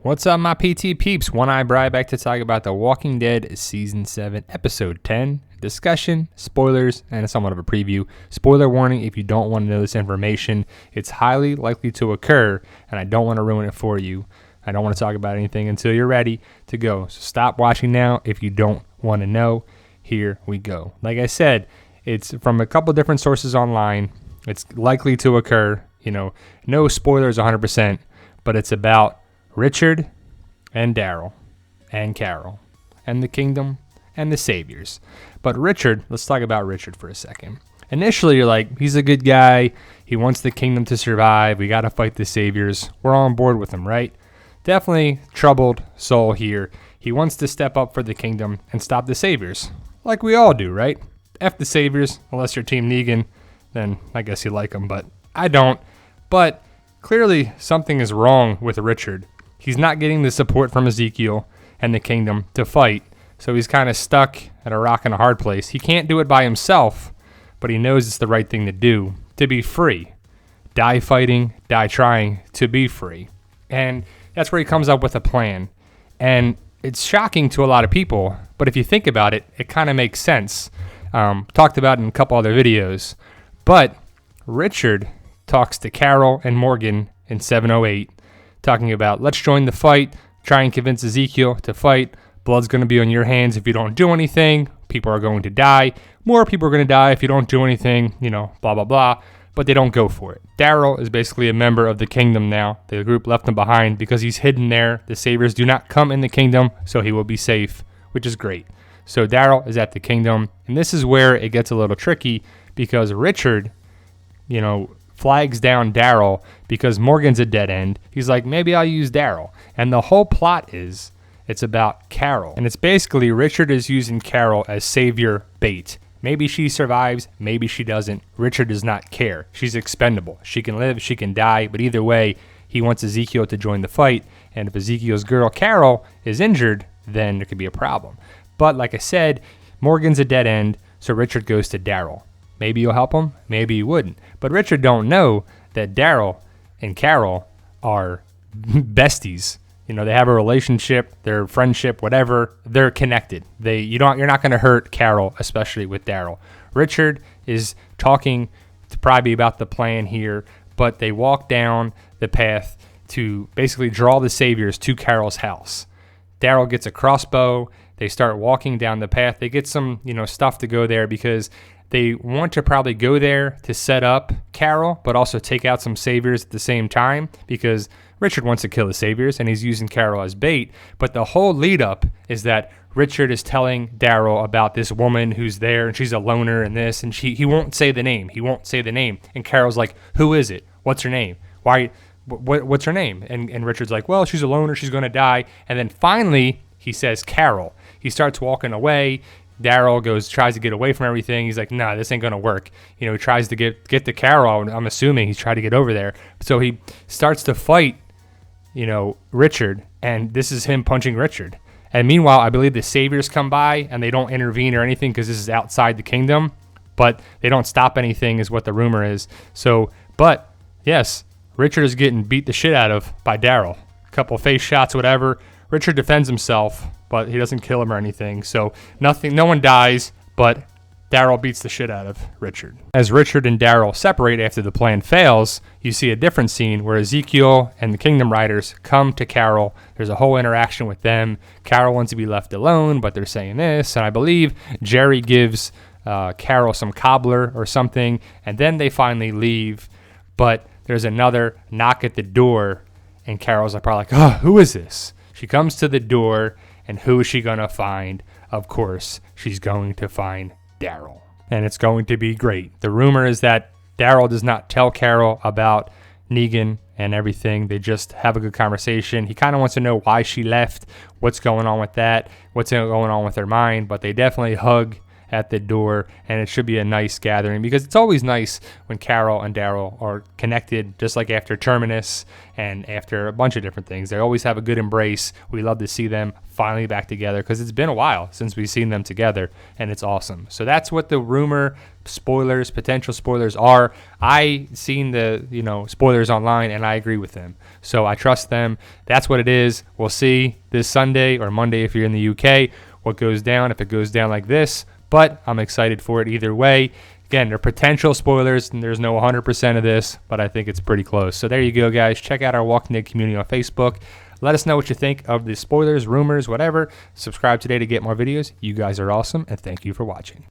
What's up, my PT peeps? One-Eye Bri back to talk about The Walking Dead Season 7, Episode 10. Discussion, spoilers, and somewhat of a preview. Spoiler warning, if you don't want to know this information, it's highly likely to occur, and I don't want to ruin it for you. I don't want to talk about anything until you're ready to go. So stop watching now if you don't want to know. Here we go. Like I said, it's from a couple different sources online. It's likely to occur. No spoilers 100%, but it's about Richard and Daryl and Carol and the kingdom and the saviors. But Richard, let's talk about Richard for a second. Initially, you're like, he's a good guy. He wants the kingdom to survive. We got to fight the saviors. We're all on board with him, right? Definitely troubled soul here. He wants to step up for the kingdom and stop the saviors, like we all do, right? F the saviors, unless you're Team Negan, then I guess you like them, but I don't. But clearly something is wrong with Richard. He's not getting the support from Ezekiel and the kingdom to fight, so he's kind of stuck at a rock and a hard place. He can't do it by himself, but he knows it's the right thing to do, to be free. Die fighting, die trying to be free. And that's where he comes up with a plan. And it's shocking to a lot of people, but if you think about it, it kind of makes sense. Talked about it in a couple other videos. But Richard talks to Carol and Morgan in 708, talking about, let's join the fight, try and convince Ezekiel to fight. Blood's going to be on your hands if you don't do anything. People are going to die. More people are going to die if you don't do anything, blah, blah, blah. But they don't go for it. Daryl is basically a member of the kingdom now. The group left him behind because he's hidden there. The saviors do not come in the kingdom, so he will be safe, which is great. So Daryl is at the kingdom, and this is where it gets a little tricky because Richard, flags down Daryl because Morgan's a dead end. He's like, maybe I'll use Daryl. And the whole plot is, it's about Carol. And it's basically Richard is using Carol as savior bait. Maybe she survives, maybe she doesn't. Richard does not care. She's expendable. She can live, she can die, but either way, he wants Ezekiel to join the fight. And if Ezekiel's girl, Carol, is injured, then there could be a problem. But like I said, Morgan's a dead end, so Richard goes to Daryl. Maybe you'll help him, maybe you wouldn't. But Richard don't know that Daryl and Carol are besties. They have a relationship, their friendship, whatever. They're connected. You're not going to hurt Carol, especially with Daryl. Richard is talking to probably about the plan here, but they walk down the path to basically draw the saviors to Carol's house. Daryl gets a crossbow. They start walking down the path. They get some, stuff to go there because they want to probably go there to set up Carol, but also take out some saviors at the same time because Richard wants to kill the saviors and he's using Carol as bait. But the whole lead up is that Richard is telling Daryl about this woman who's there and she's a loner and this, and he won't say the name. He won't say the name. And Carol's like, who is it? What's her name? What's her name? And Richard's like, well, she's a loner. She's going to die. And then finally he says Carol. He starts walking away. Daryl tries to get away from everything. He's like, nah, this ain't going to work. He tries to get to Carol. I'm assuming he's trying to get over there. So he starts to fight, Richard, and this is him punching Richard. And meanwhile, I believe the saviors come by and they don't intervene or anything because this is outside the kingdom, but they don't stop anything is what the rumor is. So, but yes, Richard is getting beat the shit out of by Daryl. A couple face shots, whatever. Richard defends himself, but he doesn't kill him or anything. So no one dies, but Daryl beats the shit out of Richard. As Richard and Daryl separate after the plan fails, you see a different scene where Ezekiel and the Kingdom Riders come to Carol. There's a whole interaction with them. Carol wants to be left alone, but they're saying this, and I believe Jerry gives Carol some cobbler or something, and then they finally leave, but there's another knock at the door, and Carol's probably like, oh, who is this? She comes to the door, and who is she going to find? Of course, she's going to find Daryl. And it's going to be great. The rumor is that Daryl does not tell Carol about Negan and everything. They just have a good conversation. He kind of wants to know why she left, what's going on with that, what's going on with her mind, but they definitely hug at the door, and it should be a nice gathering because it's always nice when Carol and Daryl are connected, just like after Terminus and after a bunch of different things. They always have a good embrace. We love to see them finally back together because it's been a while since we've seen them together, and it's awesome. So that's what the rumor spoilers, potential spoilers are. I seen the spoilers online, and I agree with them. So I trust them. That's what it is. We'll see this Sunday or Monday if you're in the UK what goes down, if it goes down like this. But I'm excited for it either way. Again, they're potential spoilers, and there's no 100% of this, but I think it's pretty close. So there you go, guys. Check out our Walking Dead community on Facebook. Let us know what you think of the spoilers, rumors, whatever. Subscribe today to get more videos. You guys are awesome, and thank you for watching.